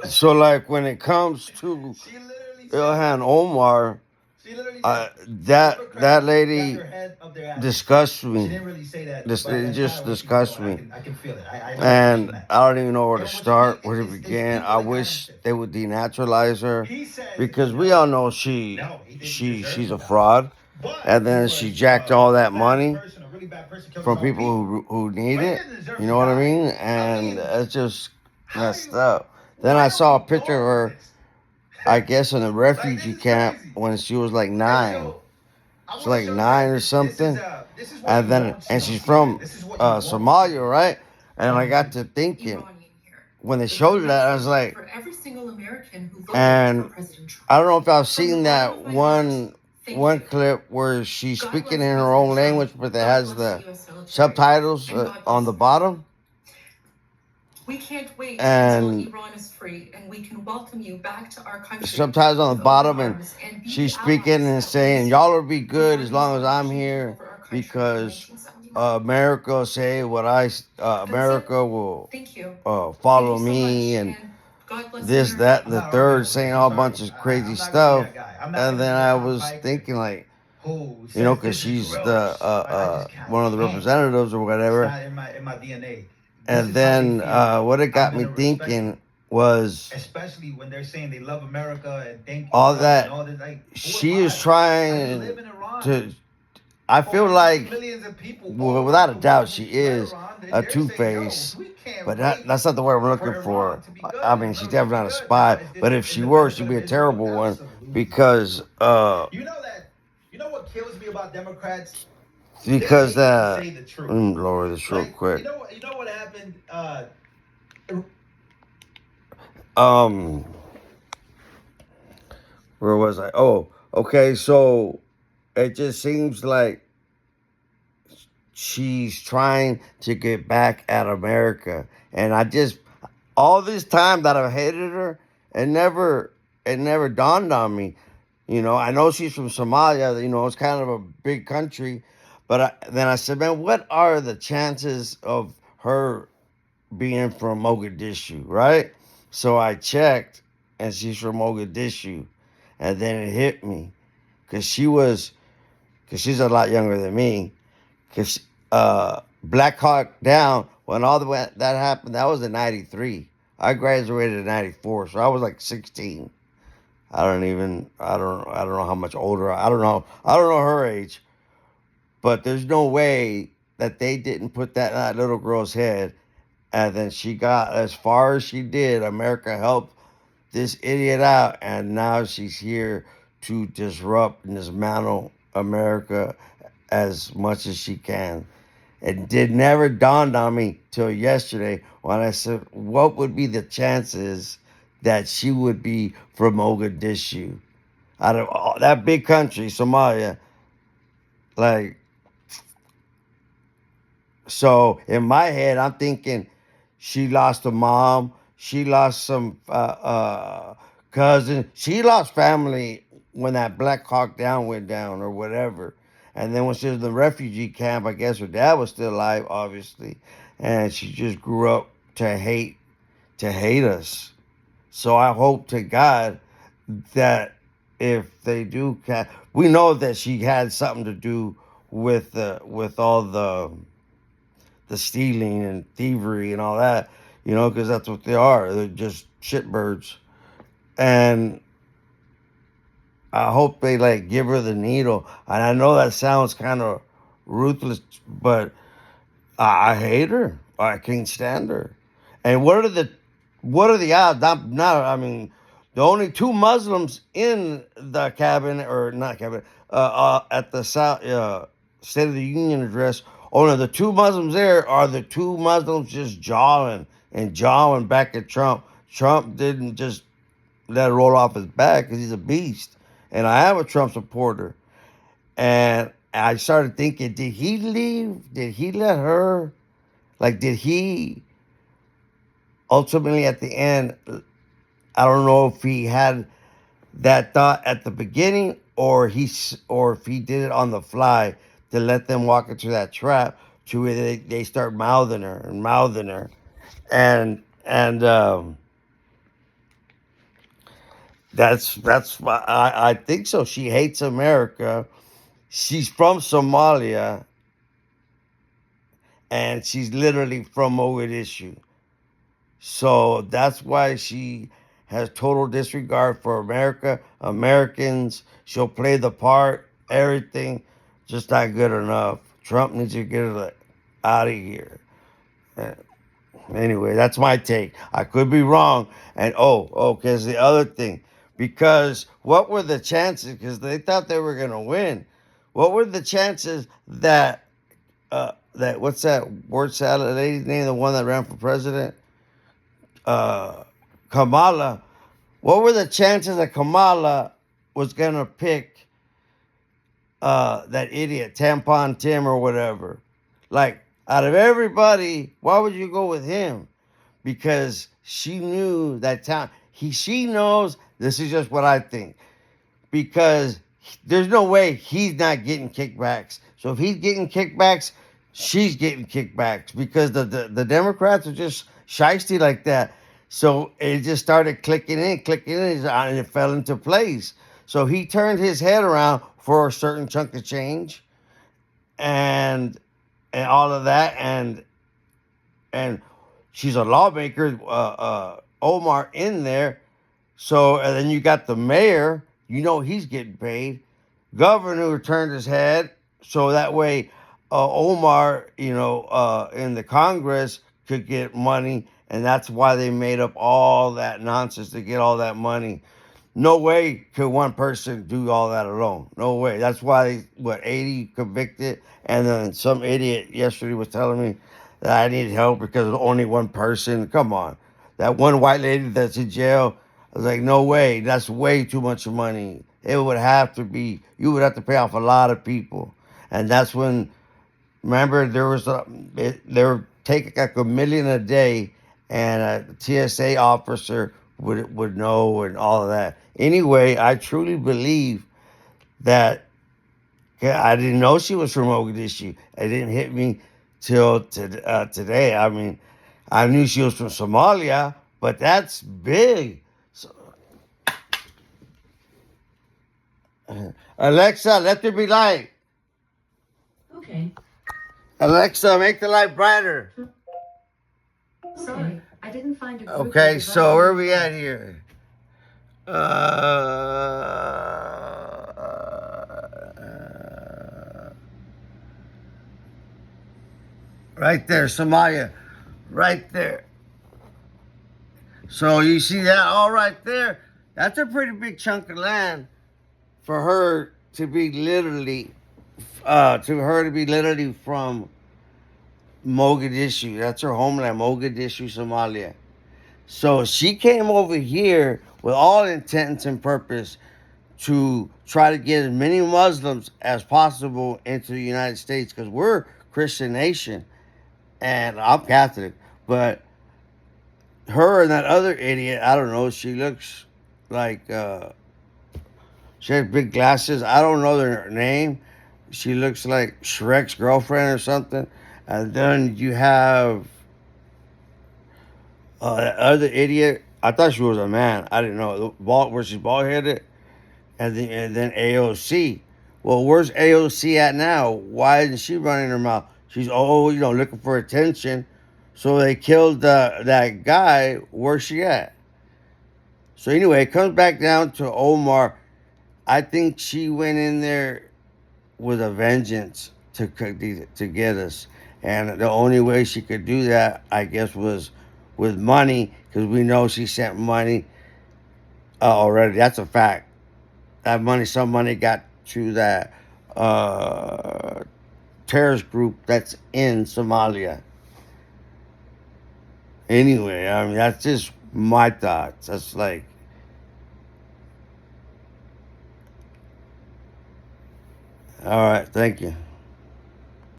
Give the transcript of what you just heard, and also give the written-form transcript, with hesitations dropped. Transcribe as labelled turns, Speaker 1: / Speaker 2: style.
Speaker 1: So like when it comes to Ilhan Omar, that lady disgusts me. This it just disgusts me, and I don't even know where to start, where to begin. I wish they would denaturalize her, because we all know she's a fraud, and then she jacked all that money from people who need it. You know what I mean? And it's just messed up. Then I saw a picture of her, I guess, in a refugee camp when she was like 9. She's like 9 or something. And she's from Somalia, right? And I got to thinking, when they showed that, I was like, and I don't know if I've seen that one clip where she's speaking in her own language, but it has the subtitles on the bottom. We can't wait until Iran is free and we can welcome you back to our country. Subtitles on the bottom, and she's speaking and saying, "Y'all will be good as long as I'm here, because America will say what America will follow me, and this, that, and the third," saying all bunch of crazy stuff. And then I was thinking, like, because she's the one of the representatives or whatever. And then what it got me thinking was, especially when they're saying they love America and thank all that, she is trying to. I feel like, well, without a doubt, she is a two-face, but that's not the word I'm looking for. I mean, she's definitely not a spy, but if she were, she'd be a terrible one, because what kills me about Democrats? Because let me lower this real quick. You know what happened? Um, where was I? Oh, okay. So it just seems like she's trying to get back at America, and all this time that I've hated her, it never dawned on me. I know she's from Somalia. It's kind of a big country, but then I said, man, what are the chances of her being from Mogadishu, right? So I checked, and she's from Mogadishu, and then it hit me, because because she's a lot younger than me. Because Black Hawk Down, when all that happened, that was in '93. I graduated in '94, so I was like 16. I don't know how much older. I don't know her age, but there's no way that they didn't put that in that little girl's head, and then she got as far as she did. America helped this idiot out, and now she's here to disrupt and dismantle America as much as she can. It did never dawned on me till yesterday when I said, what would be the chances that she would be from Mogadishu? Out of all, that big country, Somalia, like, so in my head, I'm thinking she lost a mom, she lost some cousin, she lost family when that Black Hawk Down went down or whatever. And then when she was in the refugee camp, I guess her dad was still alive, obviously, and she just grew up to hate us. So I hope to God that if they do, we know that she had something to do with all the stealing and thievery and all that, because that's what they are. They're just shitbirds. And I hope they like give her the needle. And I know that sounds kind of ruthless, but I hate her. I can't stand her. And what are the odds? Not. I mean, the only two Muslims in the cabinet, or not cabinet, at the State of the Union address. Only the two Muslims there are the two Muslims just jawing back at Trump. Trump didn't just let it roll off his back because he's a beast. And I am a Trump supporter. And I started thinking, did he leave? Did he let her? Like, did he ultimately at the end? I don't know if he had that thought at the beginning, or if he did it on the fly to let them walk into that trap to where they start mouthing her, and That's why I think so. She hates America. She's from Somalia, and she's literally from Mogadishu. So that's why she has total disregard for America, Americans. She'll play the part, everything, just not good enough. Trump needs to get her out of here. Uh, Anyway, that's my take. I could be wrong. And because the other thing, because what were the chances? Because they thought they were gonna win. What were the chances that what's that word salad lady's name, the one that ran for president? uh, Kamala, what were the chances that Kamala was gonna pick that idiot Tampon Tim or whatever? Like out of everybody, why would you go with him? Because she knew that town. She knows. This is just what I think. Because there's no way he's not getting kickbacks. So if he's getting kickbacks, she's getting kickbacks because the Democrats are just shisty like that. So it just started clicking in, and it fell into place. So he turned his head around for a certain chunk of change, and all of that, and she's a lawmaker, Omar in there. So and then you got the mayor. You know he's getting paid. Governor turned his head so that way Omar, in the Congress could get money, and that's why they made up all that nonsense to get all that money. No way could one person do all that alone. No way. That's why 80 convicted, and then some idiot yesterday was telling me that I needed help because of only one person. Come on, that one white lady that's in jail. I was like, no way. That's way too much money. It would have to be. You would have to pay off a lot of people, and that's when. Remember, they were taking like $1 million a day, and a TSA officer would know and all of that. Anyway, I truly believe that. Yeah, I didn't know she was from Mogadishu. It didn't hit me till today. I mean, I knew she was from Somalia, but that's big. So, Alexa, let there be light.
Speaker 2: Okay.
Speaker 1: Alexa, make the light brighter.
Speaker 2: Sorry, I didn't find a group.
Speaker 1: Okay, so where are we at here? Right there, Somalia. Right there. So you see that all right there? That's a pretty big chunk of land for her to be literally, from Mogadishu. That's her homeland, Mogadishu, Somalia. So she came over here with all intents and purpose to try to get as many Muslims as possible into the United States because we're a Christian nation and I'm Catholic. But her and that other idiot, I don't know, she looks like she has big glasses. I don't know their name. She looks like Shrek's girlfriend or something. And then you have that other idiot. I thought she was a man. I didn't know. Where she's bald headed. And then AOC. Well, where's AOC at now? Why isn't she running her mouth? She's looking for attention. So they killed that guy. Where's she at? So anyway, it comes back down to Omar. I think she went in there with a vengeance to get us, and the only way she could do that, I guess, was with money, because we know she sent money already. That's a fact. That money, some money got to that terrorist group that's in Somalia. Anyway, I mean, that's just my thoughts. That's like, all right, thank you.